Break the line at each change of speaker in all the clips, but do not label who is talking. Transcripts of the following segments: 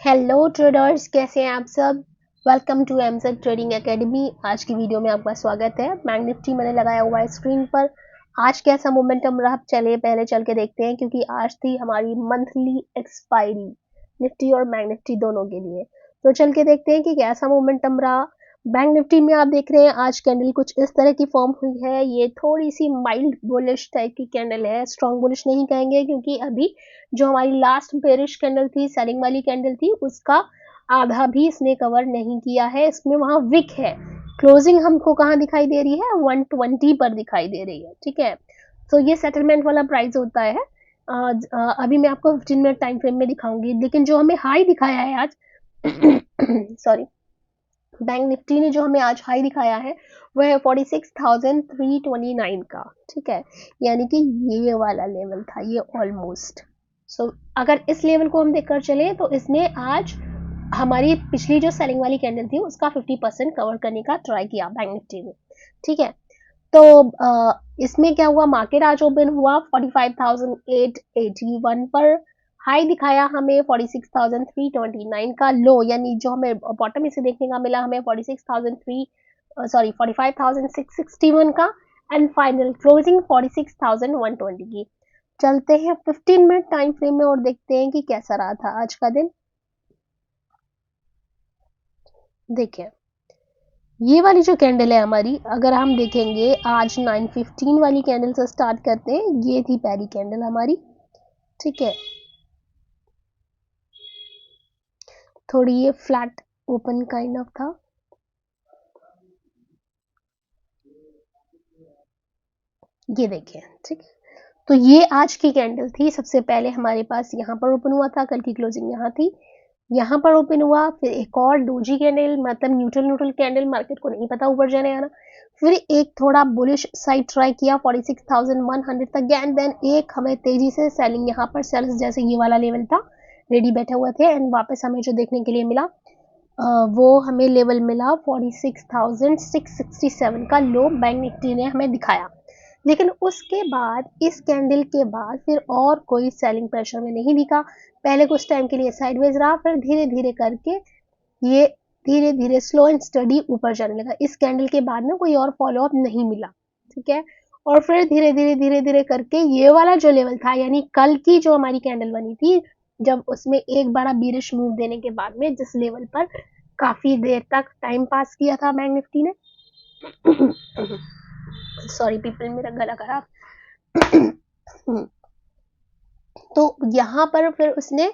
Hello traders, कैसे हैं आप सब। Welcome to MZ trading academy. आज की वीडियो में आपका स्वागत है। बैंक निफ्टी मैंने लगाया हुआ है स्क्रीन पर। आज कैसा मोमेंटम रहा चले पहले चल के देखते हैं, क्योंकि आज थी हमारी मंथली एक्सपायरी निफ्टी और बैंक निफ्टी दोनों के लिए। तो चल के देखते हैं कि कैसा मोमेंटम रहा। बैंक निफ्टी में आप देख रहे हैं आज कैंडल कुछ इस तरह की फॉर्म हुई है। ये थोड़ी सी माइल्ड बुलिश टाइप की कैंडल है, स्ट्रॉन्ग बुलिश नहीं कहेंगे, क्योंकि अभी जो हमारी लास्ट बेरिश कैंडल थी, सेलिंग वाली कैंडल थी, उसका आधा भी इसने कवर नहीं किया है। इसमें वहां विक है। क्लोजिंग हमको कहाँ दिखाई दे रही है? 120 पर दिखाई दे रही है। ठीक है, तो ये सेटलमेंट वाला प्राइस होता है। अभी मैं आपको 15 मिनट टाइम फ्रेम में दिखाऊंगी, लेकिन जो हमें हाई दिखाया है आज सॉरी, बैंक निफ्टी ने जो हमें आज हाई दिखाया है वह है 46,329 का। ठीक है, यानी कि ये वाला लेवल था, ये ऑलमोस्ट। अगर इस लेवल को हम देखकर चले तो इसने आज हमारी पिछली जो सेलिंग वाली कैंडल थी उसका 50% कवर करने का ट्राई किया बैंक निफ्टी ने। ठीक है, तो इसमें क्या हुआ, मार्केट आज ओपन हुआ 45,881 पर। हाई दिखाया हमें 46,329 का। लो यानी जो हमें बॉटम इसे देखने का मिला हमें 45,661 का। एंड फाइनल क्लोजिंग 46,120 की। चलते हैं 15 मिनट टाइम फ्रेम में और देखते हैं कि कैसा रहा था आज का दिन। देखिए, ये वाली जो कैंडल है हमारी, अगर हम देखेंगे आज 9:15 वाली कैंडल से स्टार्ट करते हैं। ये थी पहली कैंडल हमारी। ठीक है, थोड़ी ये फ्लैट ओपन काइंड ऑफ था। ये देखिए, ठीक है, तो ये आज की कैंडल थी। सबसे पहले हमारे पास यहाँ पर ओपन हुआ था, कल की क्लोजिंग यहाँ थी, यहाँ पर ओपन हुआ, फिर एक और डोजी कैंडल, मतलब न्यूट्रल न्यूट्रल कैंडल, मार्केट को नहीं पता ऊपर जाने आना। फिर एक थोड़ा बुलिश साइड ट्राई किया 46,100 तक गया, एंड देन एक हमें तेजी से सेलिंग, यहाँ पर सेल्स जैसे ये वाला लेवल था, रेडी बैठे हुए थे, एंड वापस हमें जो देखने के लिए मिला वो हमें लेवल मिला 46,667 का लो बैंक निफ्टी ने हमें दिखाया। लेकिन उसके बाद, इस कैंडल के बाद फिर और कोई सेलिंग प्रेशर में नहीं दिखा। पहले कुछ टाइम के लिए साइडवेज रहा, फिर धीरे धीरे करके ये धीरे धीरे स्लो एंड स्टडी ऊपर जाने लगा। इस कैंडल के बाद में कोई और फॉलो अप नहीं मिला। ठीक है, और फिर धीरे धीरे करके ये वाला जो लेवल था, यानी कल की जो हमारी कैंडल बनी थी, जब उसमें एक बड़ा बीरिश मूव देने के बाद में जिस लेवल पर काफी देर तक टाइम पास किया था बैंक निफ्टी ने सॉरी पीपल, मेरा गला खराब तो यहाँ पर फिर उसने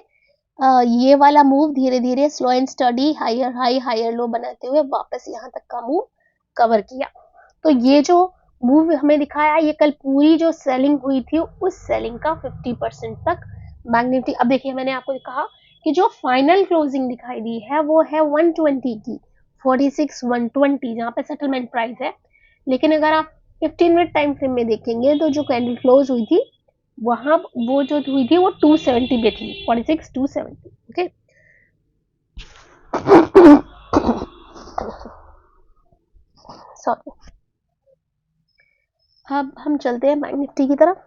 ये वाला मूव धीरे धीरे slow and steady higher high higher low बनाते हुए वापस यहाँ तक का मूव कवर किया। तो ये जो मूव हमें दिखाया, ये कल पूरी जो सेलिंग हुई थी उस सेलिंग का 50% तक बैंक निफ्टी। अब देखिए, मैंने आपको कहा कि जो फाइनल क्लोजिंग दिखाई दी है वो है 120 की, 46,120 जहाँ पे सेटलमेंट प्राइस है। लेकिन अगर आप 15 मिनट टाइम फ्रेम में देखेंगे तो जो कैंडल क्लोज हुई थी वहां, वो जो हुई थी वो 270 पे थी, 46,270। Okay, sorry. अब हम चलते हैं बैंक निफ्टी की तरफ।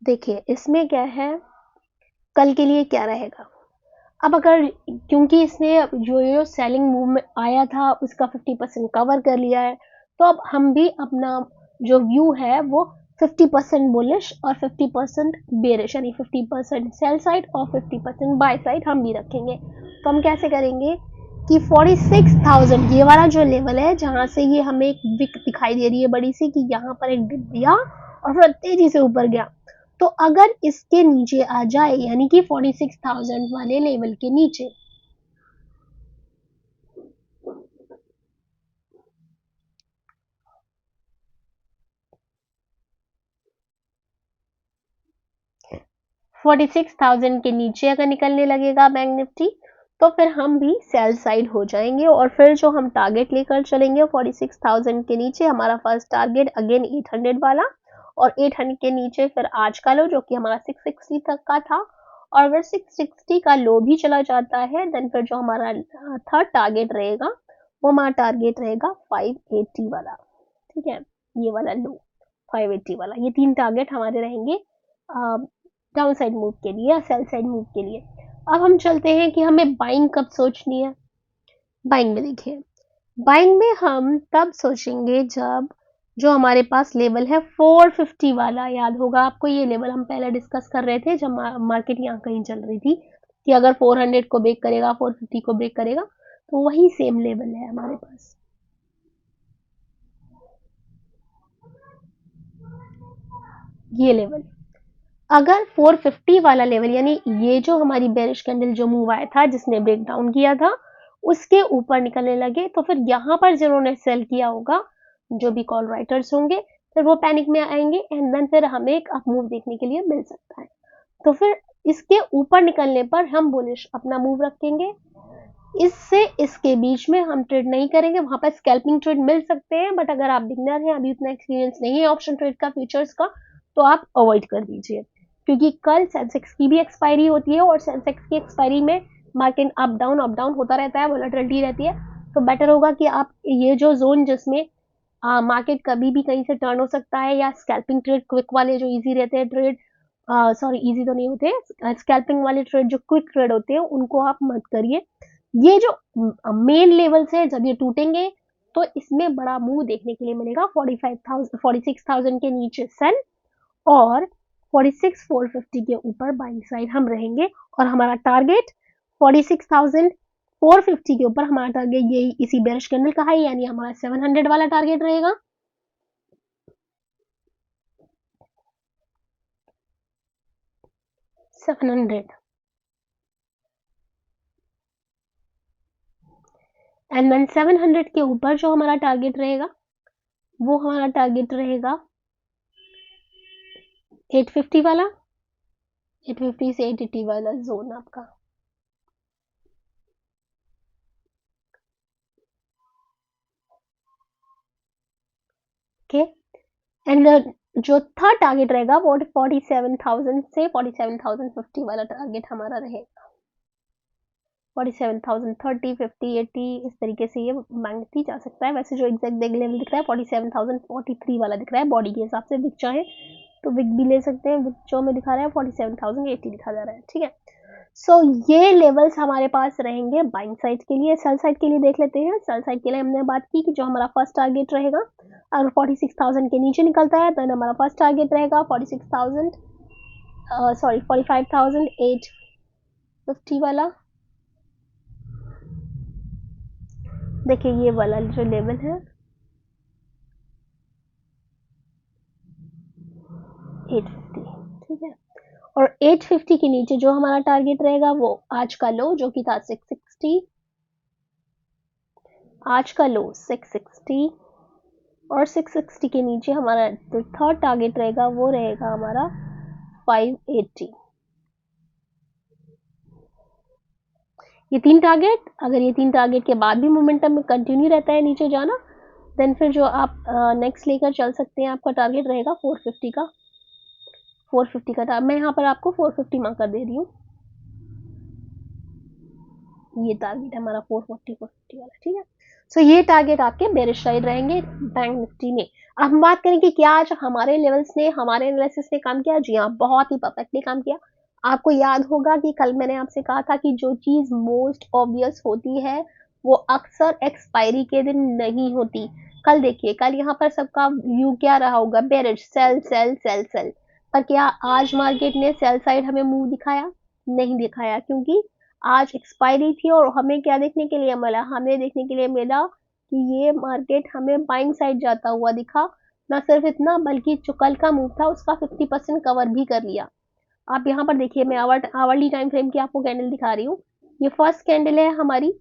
देखिए, इसमें क्या है, कल के लिए क्या रहेगा। अब अगर, क्योंकि इसने जो सेलिंग मूव में आया था उसका 50% कवर कर लिया है, तो अब हम भी अपना जो व्यू है वो 50% बुलिश और 50% बेरिश, यानी 50% सेल साइड और 50% बाय साइड हम भी रखेंगे। तो हम कैसे करेंगे कि 46,000 ये वाला जो लेवल है, जहां से ये हमें एक विक दिखाई दे रही है बड़ी सी, कि यहाँ पर एक डिप दिया और फिर तेजी से ऊपर गया। तो अगर इसके नीचे आ जाए, यानी कि 46,000 वाले लेवल के नीचे, के नीचे अगर निकलने लगेगा बैंक निफ्टी, तो फिर हम भी सेल साइड हो जाएंगे। और फिर जो हम टारगेट लेकर चलेंगे 46,000 के नीचे, हमारा फर्स्ट टारगेट अगेन 800 वाला, और 800 के नीचे फिर आज का लो जो कि हमारा 660 तक का था। और अगर 660 का लो भी चला जाता है, देन फिर जो हमारा थर्ड टारगेट रहेगा वो हमारा टारगेट रहेगा 580 वाला। ठीक है, ये वाला लो 580 वाला, ये तीन टारगेट हमारे रहेंगे डाउन साइड मूव के लिए या सेल साइड मूव के लिए। अब हम चलते हैं कि हमें बाइंग कब सोचनी है। बाइंग में देखिए, बाइंग में हम तब सोचेंगे जब जो हमारे पास लेवल है 450 वाला, याद होगा आपको ये लेवल हम पहले डिस्कस कर रहे थे जब मार्केट यहाँ कहीं चल रही थी कि अगर 400 को ब्रेक करेगा, 450 को ब्रेक करेगा, तो वही सेम लेवल है हमारे पास। ये लेवल अगर 450 वाला लेवल, यानी ये जो हमारी बेरिश कैंडल जो मूव आया था जिसने ब्रेक डाउन किया था उसके ऊपर निकलने लगे, तो फिर यहाँ पर जिन्होंने सेल किया होगा, जो भी कॉल राइटर्स होंगे, फिर वो पैनिक में आएंगे एंड देन फिर हमें एक अप मूव देखने के लिए मिल सकता है। तो फिर इसके ऊपर निकलने पर हम बुलिश अपना मूव रखेंगे, इससे इसके बीच में हम ट्रेड नहीं करेंगे। वहां पर स्कैल्पिंग ट्रेड मिल सकते हैं, बट अगर आप बिगनर हैं, अभी उतना एक्सपीरियंस नहीं है ऑप्शन ट्रेड का, फ्यूचर्स का, तो आप अवॉइड कर दीजिए, क्योंकि कल सेंसेक्स की भी एक्सपायरी होती है और सेंसेक्स की एक्सपायरी में मार्केट अप डाउन होता रहता है, वोलेटिलिटी रहती है। तो बेटर होगा कि आप ये जो जोन जिसमें मार्केट कभी भी कहीं से टर्न हो सकता है, या स्कैल्पिंग ट्रेड क्विक वाले जो इजी रहते हैं ट्रेड, सॉरी इजी तो नहीं होते, स्कैल्पिंग वाले ट्रेड जो क्विक ट्रेड होते हैं उनको आप मत करिए। ये जो मेन लेवल्स है जब ये टूटेंगे तो इसमें बड़ा मूव देखने के लिए मिलेगा। 46,000 के नीचे सेल और 46,450 के ऊपर बाइंग साइड हम रहेंगे, और हमारा टारगेट 46,450 के ऊपर हमारा टारगेट ये इसी बेरिश कैंडल का है, यानी हमारा 700 वाला टारगेट रहेगा। एंड देन 700 के ऊपर जो हमारा टारगेट रहेगा वो हमारा टारगेट रहेगा 850 वाला, 850 से 880 वाला जोन आपका। ओके, एंड जो थर्ड टारगेट रहेगा वो 47,000 से 47,050 वाला टारगेट हमारा रहेगा। 47,030, 50, 80 इस तरीके से ये मांगती जा सकता है। वैसे जो एग्जैक्ट लेवल दिख रहा है 47,043 वाला दिख रहा है, बॉडी के हिसाब से विक चाहे तो विक भी ले सकते हैं, विक जो में दिखा रहा है 47,080 दिखा जा रहा है, ठीक है। सो ये लेवल्स हमारे पास रहेंगे बाइंग साइड के लिए। सेल साइड के लिए देख लेते हैं। सेल साइड के लिए हमने बात की कि जो हमारा फर्स्ट टारगेट रहेगा, अगर 46,000 के नीचे निकलता है तो हमारा फर्स्ट टारगेट रहेगा 46,000, सॉरी 45,850 वाला। देखिए ये वाला जो लेवल है 850, ठीक है। और 850 के नीचे जो हमारा टारगेट रहेगा वो आज का लो जो कि था 660, आज का लो 660, और 660 के नीचे हमारा जो थर्ड टारगेट रहेगा वो रहेगा हमारा 580। ये तीन टारगेट, अगर ये तीन टारगेट के बाद भी मोमेंटम में कंटिन्यू रहता है नीचे जाना, देन फिर जो आप नेक्स्ट लेकर चल सकते हैं, आपका टारगेट रहेगा 450 का। 450 का मैं यहाँ पर आपको 450 मार्क कर दे रही हूँ। ये टारगेट हमारा 440 450 वाला, ठीक है। सो ये टारगेट आपके बेरिश साइड रहेंगे बैंक निफ्टी में। अब हम बात करें कि क्या आज हमारे लेवल्स ने, हमारे एनालिसिस ने काम किया। जी हाँ, बहुत ही परफेक्टली काम किया। आपको याद होगा कि कल मैंने आपसे कहा था कि जो चीज मोस्ट ऑब्वियस होती है वो अक्सर एक्सपायरी के दिन नहीं होती। कल देखिए, कल यहाँ पर सबका व्यू क्या रहा होगा, bearish, sell sell sell sell. पर क्या आज मार्केट ने सेल साइड हमें मूव दिखाया? नहीं दिखाया, क्योंकि आज एक्सपायरी थी और हमें क्या देखने के लिए मिला, हमें देखने के लिए मिला कि ये मार्केट हमें बाइंग साइड जाता हुआ दिखा। ना सिर्फ इतना, बल्कि जो कल का मूव था उसका 50% कवर भी कर लिया। आप यहाँ पर देखिए, मैं आवरली टाइम फ्रेम की आपको कैंडल दिखा रही हूँ। ये फर्स्ट कैंडल है हमारी,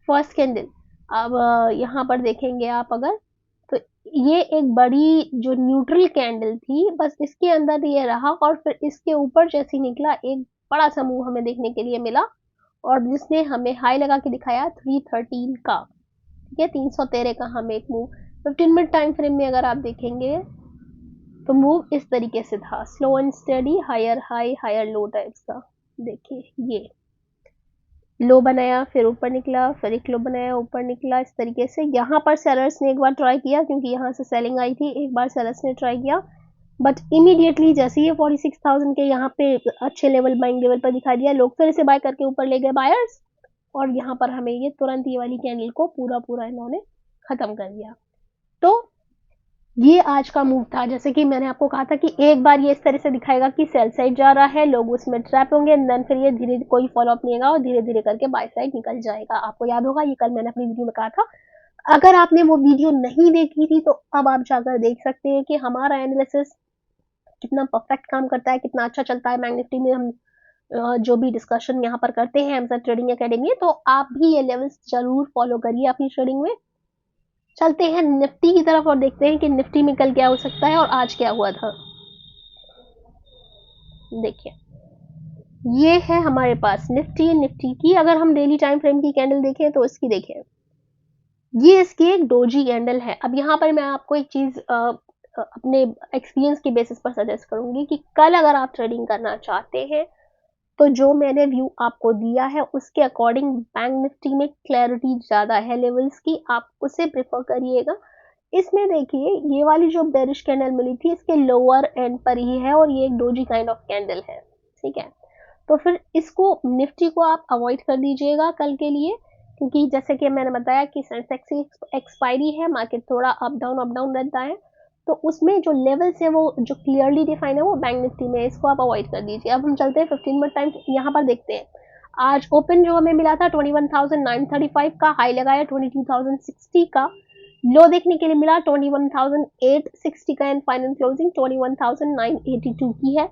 फर्स्ट कैंडल। अब यहाँ पर देखेंगे आप अगर, तो ये एक बड़ी जो न्यूट्रल कैंडल थी, बस इसके अंदर ये रहा और फिर इसके ऊपर जैसे निकला एक बड़ा सा मूव हमें देखने के लिए मिला, और जिसने हमें हाई लगा के दिखाया 313 का, ठीक है, 313 का हमें एक मूव 15 मिनट टाइम फ्रेम में अगर आप देखेंगे तो मूव इस तरीके से था, slow and steady, higher high higher low types का। देखिए ये लो बनाया, फिर ऊपर निकला, फिर एक लो बनाया, ऊपर निकला, इस तरीके से। यहाँ पर सेलर्स ने एक बार ट्राई किया, क्योंकि यहाँ से सेलिंग आई थी, एक बार सेलर्स ने ट्राई किया बट इमीडिएटली जैसे ये 46,000 के यहाँ पे अच्छे लेवल बाइंग लेवल पर दिखा दिया, लोग फिर से बाय करके ऊपर ले गए बायर्स, और यहाँ पर हमें ये तुरंत ये वाली कैंडल को पूरा इन्होंने खत्म कर दिया। तो ये आज का मूव था। जैसे कि मैंने आपको कहा था कि एक बार ये इस तरह से दिखाएगा कि सेल साइड जा रहा है, लोग उसमें ट्रैप होंगे, देन फिर ये धीरे कोई फॉलोअप नहीं होगा और धीरे धीरे करके बाय साइड निकल जाएगा। आपको याद होगा, ये कल मैंने अपनी वीडियो में कहा था। अगर आपने वो वीडियो नहीं देखी थी तो अब आप जाकर देख सकते हैं कि हमारा एनालिसिस कितना परफेक्ट काम करता है, कितना अच्छा चलता है। मैग्नेट में हम जो भी डिस्कशन यहाँ पर करते हैं एमसेट ट्रेडिंग एकेडमी में, तो आप भी ये लेवल्स जरूर फॉलो करिए अपनी ट्रेडिंग में। चलते हैं निफ्टी की तरफ और देखते हैं कि निफ्टी में कल क्या हो सकता है और आज क्या हुआ था। देखिए, ये है हमारे पास निफ्टी की अगर हम डेली टाइम फ्रेम की कैंडल देखें तो इसकी देखें, ये इसकी एक डोजी कैंडल है। अब यहाँ पर मैं आपको एक चीज अपने एक्सपीरियंस के बेसिस पर सजेस्ट करूंगी कि कल अगर आप ट्रेडिंग करना चाहते हैं तो जो मैंने व्यू आपको दिया है उसके अकॉर्डिंग बैंक निफ्टी में क्लैरिटी ज़्यादा है लेवल्स की, आप उसे प्रेफर करिएगा। इसमें देखिए, ये वाली जो बेरिश कैंडल मिली थी इसके लोअर एंड पर ही है और ये एक डोजी काइंड ऑफ कैंडल है, ठीक है। तो फिर इसको निफ्टी को आप अवॉइड कर दीजिएगा कल के लिए, क्योंकि जैसे कि मैंने बताया कि सेंसेक्स की एक्सपायरी है, मार्केट थोड़ा अप डाउन रहता है, तो उसमें जो लेवल्स है वो जो क्लियरली डिफाइन है वो बैंक निफ्टी में, इसको आप अवॉइड कर दीजिए। अब हम चलते हैं 15 मिनट टाइम यहाँ पर देखते हैं। आज ओपन जो हमें मिला था 21,935 का, हाई लगाया 22,060 का, लो देखने के लिए मिला 21,860 का एंड फाइनल क्लोजिंग 21,982 की है।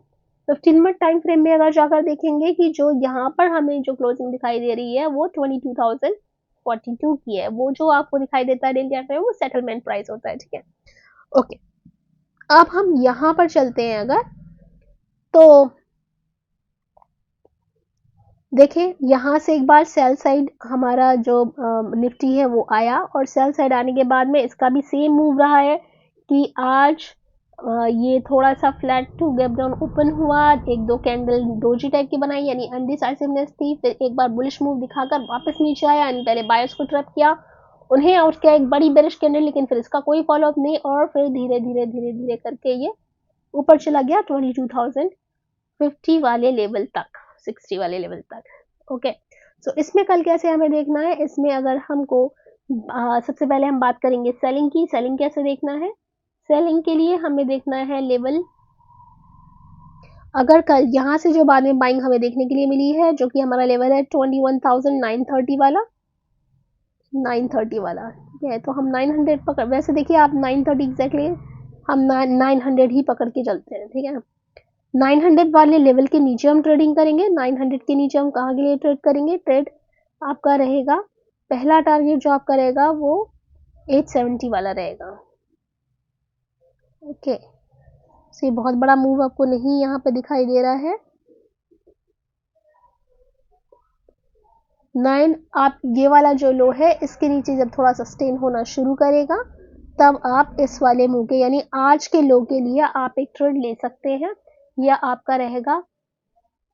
15 मिनट टाइम फ्रेम में अगर जाकर देखेंगे कि जो यहाँ पर हमें जो क्लोजिंग दिखाई दे रही है वो 22,042 की है। वो जो आपको दिखाई देता है डेली टाइम फ्रेम वो सेटलमेंट प्राइस होता है, ठीक है। ओके, अब हम यहां पर चलते हैं अगर, तो देखिए यहां से एक बार सेल साइड हमारा जो निफ्टी है वो आया, और सेल साइड आने के बाद में इसका भी सेम मूव रहा है कि आज ये थोड़ा सा flat to gap down open हुआ, एक दो कैंडल डोजी टाइप की बनाई यानी अनडिसाइसिवनेस थी, फिर एक बार बुलिश मूव दिखाकर वापस नीचे आया यानी पहले बायर्स को ट्रैप किया, उन्हें आउट किया एक बड़ी बेरिश कैंडल, लेकिन फिर इसका कोई फॉलोअप नहीं और फिर धीरे धीरे करके ये ऊपर चला गया 22,050 वाले लेवल तक, 60 वाले लेवल तक। ओके, सो इसमें कल कैसे हमें देखना है, इसमें अगर हमको सबसे पहले हम बात करेंगे सेलिंग की। सेलिंग कैसे देखना है, सेलिंग के लिए हमें देखना है लेवल, अगर कल यहाँ से जो बाद में बाइंग हमें देखने के लिए मिली है जो कि हमारा लेवल है 21,930 वाला, 930 वाला, ठीक है। तो हम 900 पकड़, वैसे देखिए आप 930 एग्जैक्टली हम 900 ही पकड़ के चलते हैं, ठीक है। 900 वाले लेवल के नीचे हम ट्रेडिंग करेंगे। 900 के नीचे हम कहाँ के लिए ट्रेड करेंगे, ट्रेड आपका रहेगा, पहला टारगेट जो आपका रहेगा वो 870 वाला रहेगा। ओके, ये बहुत बड़ा मूव आपको नहीं यहाँ पे दिखाई दे रहा है। 9 आप ये वाला जो लो है इसके नीचे जब थोड़ा सस्टेन होना शुरू करेगा तब आप इस वाले मूव के यानी आज के लो के लिए आप एक ट्रेड ले सकते हैं, या आपका रहेगा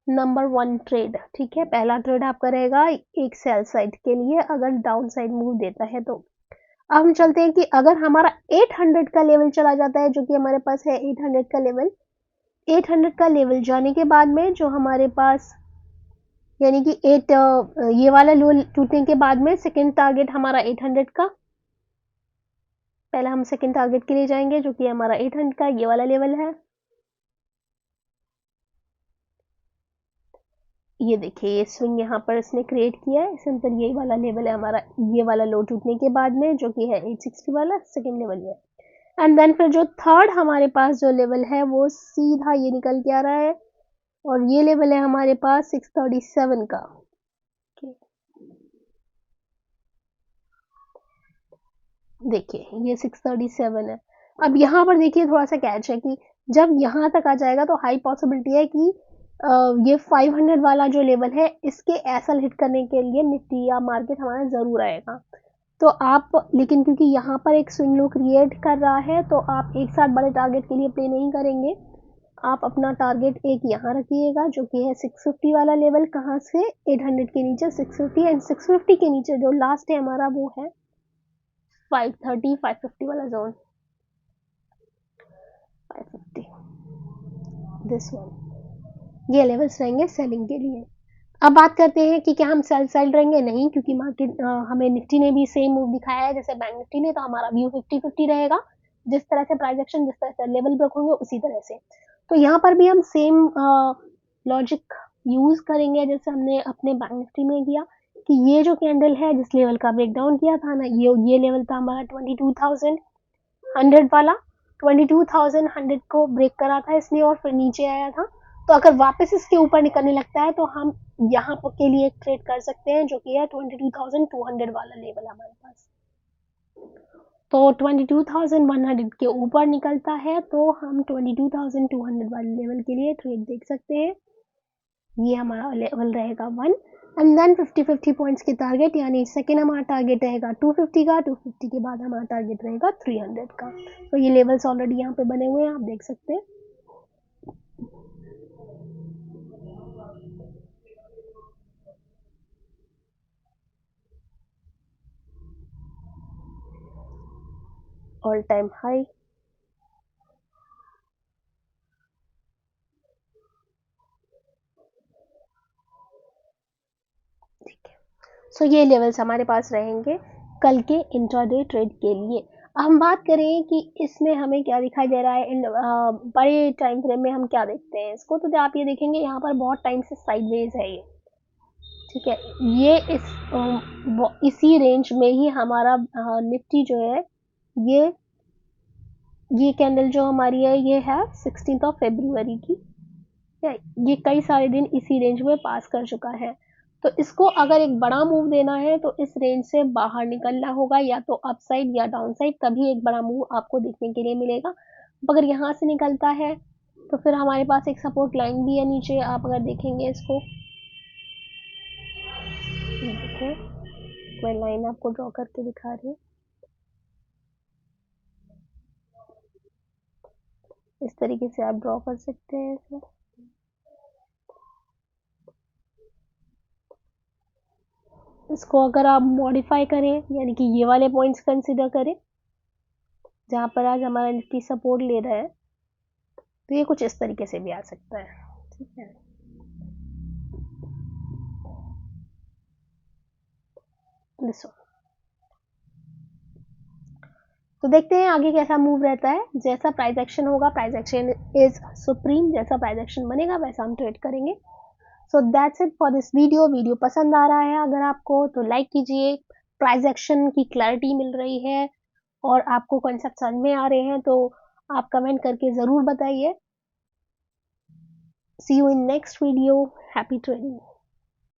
नंबर 1 ट्रेड, ठीक है। पहला ट्रेड आपका रहेगा एक सेल साइड के लिए अगर डाउन साइड मूव देता है तो। अब हम चलते हैं कि अगर हमारा 800 का लेवल चला जाता है, जो कि हमारे पास है 800 का लेवल, 800 का लेवल जाने के बाद में जो हमारे पास यानी कि 8 ये वाला लो टूटने के बाद में सेकंड टारगेट हमारा 800 का, पहले हम सेकंड टारगेट के लिए जाएंगे जो कि हमारा 800 का ये वाला लेवल है। ये देखिए ये स्विंग यहाँ पर इसने क्रिएट किया है, सिंपल यही वाला लेवल है हमारा, ये वाला लो टूटने के बाद में जो कि है 860 वाला सेकंड लेवल है। एंड देन फिर जो थर्ड हमारे पास जो लेवल है वो सीधा ये निकल के आ रहा है और ये लेवल है हमारे पास 637 का। देखिए ये 637 है। अब यहाँ पर देखिए थोड़ा सा कैच है कि जब यहाँ तक आ जाएगा तो हाई पॉसिबिलिटी है कि ये 500 वाला जो लेवल है इसके एसएल हिट करने के लिए निफ्टी या मार्केट हमारा ज़रूर आएगा। तो आप लेकिन क्योंकि यहाँ पर एक स्विंग लो क्रिएट कर रहा है तो आप एक साथ बड़े टारगेट के लिए प्ले नहीं करेंगे, आप अपना टारगेट एक यहाँ रखिएगा जो कि है 650 वाला लेवल, कहाँ से 800 के नीचे 650 एंड 650 के नीचे जो लास्ट है हमारा वो है 530 550 वाला जोन, 550 दिस वन, ये लेवल्स रहेंगे सेलिंग के लिए। अब बात करते हैं कि क्या हम सेल साइड रहेंगे, नहीं, क्योंकि मार्केट हमें निफ्टी ने भी सेम मूव दिखाया है जैसे बैंक निफ्टी ने, तो हमारा व्यू 50-50 रहेगा। जिस तरह से प्राइस एक्शन, जिस तरह से लेवल ब्रेक होंगे उसी तरह से। तो यहाँ पर भी हम सेम लॉजिक यूज करेंगे जैसे हमने अपने बैंक निफ्टी में किया, कि ये जो कैंडल है जिस लेवल का ब्रेकडाउन किया था ना, ये लेवल था हमारा 22,100 वाला, 22,100 को ब्रेक करा था इसने और फिर नीचे आया था। तो अगर वापस इसके ऊपर निकलने लगता है तो हम यहाँ के लिए ट्रेड कर सकते हैं, जो कि है 22,200 वाला लेवल हमारे पास। तो 22,100 के ऊपर निकलता है तो हम 22,200 वाले लेवल के लिए ट्रेड देख सकते हैं। ये हमारा लेवल रहेगा 1, एंड देन 50-50 पॉइंट्स के टारगेट, यानी सेकेंड हमारा टारगेट रहेगा 250 का, 250 के बाद हमारा टारगेट रहेगा 300 का। तो ये लेवल्स ऑलरेडी यहाँ पे बने हुए हैं, आप देख सकते हैं। ऑल टाइम हाई, ठीक है। सो ये लेवल्स हमारे पास रहेंगे कल के इंट्राडे ट्रेड के लिए। अब हम बात करें कि इसमें हमें क्या दिखाई दे रहा है, बड़े टाइम फ्रेम में हम क्या देखते हैं इसको, तो आप ये देखेंगे यहाँ पर बहुत टाइम से साइडवेज है ये, ठीक है। ये इसी रेंज में ही हमारा निफ्टी जो है, ये कैंडल जो हमारी है ये है 16 फरवरी की, ये कई सारे दिन इसी रेंज में पास कर चुका है। तो इसको अगर एक बड़ा मूव देना है तो इस रेंज से बाहर निकलना होगा, या तो अप साइड या डाउन साइड, तभी एक बड़ा मूव आपको देखने के लिए मिलेगा। अगर यहाँ से निकलता है तो फिर हमारे पास एक सपोर्ट लाइन भी है नीचे, आप अगर देखेंगे इसको, देखिए मैं लाइन आपको ड्रॉ करके दिखा रही हूँ, इस तरीके से आप ड्रॉ कर सकते हैं इसे। इसको अगर आप मॉडिफाई करें, यानी कि ये वाले पॉइंट्स कंसिडर करें जहाँ पर आज हमारा निफ्टी सपोर्ट ले रहा है, तो ये कुछ इस तरीके से भी आ सकता है, ठीक है। तो देखते हैं आगे कैसा मूव रहता है, जैसा प्राइस एक्शन होगा, प्राइस एक्शन इज सुप्रीम, जैसा प्राइस एक्शन बनेगा वैसा हम ट्रेड करेंगे। So that's it for this video पसंद आ रहा है अगर आपको तो लाइक कीजिए, प्राइस एक्शन की क्लैरिटी मिल रही है और आपको कॉन्सेप्ट समझ में आ रहे हैं तो आप कमेंट करके ज़रूर बताइए। See you in next video, happy trading.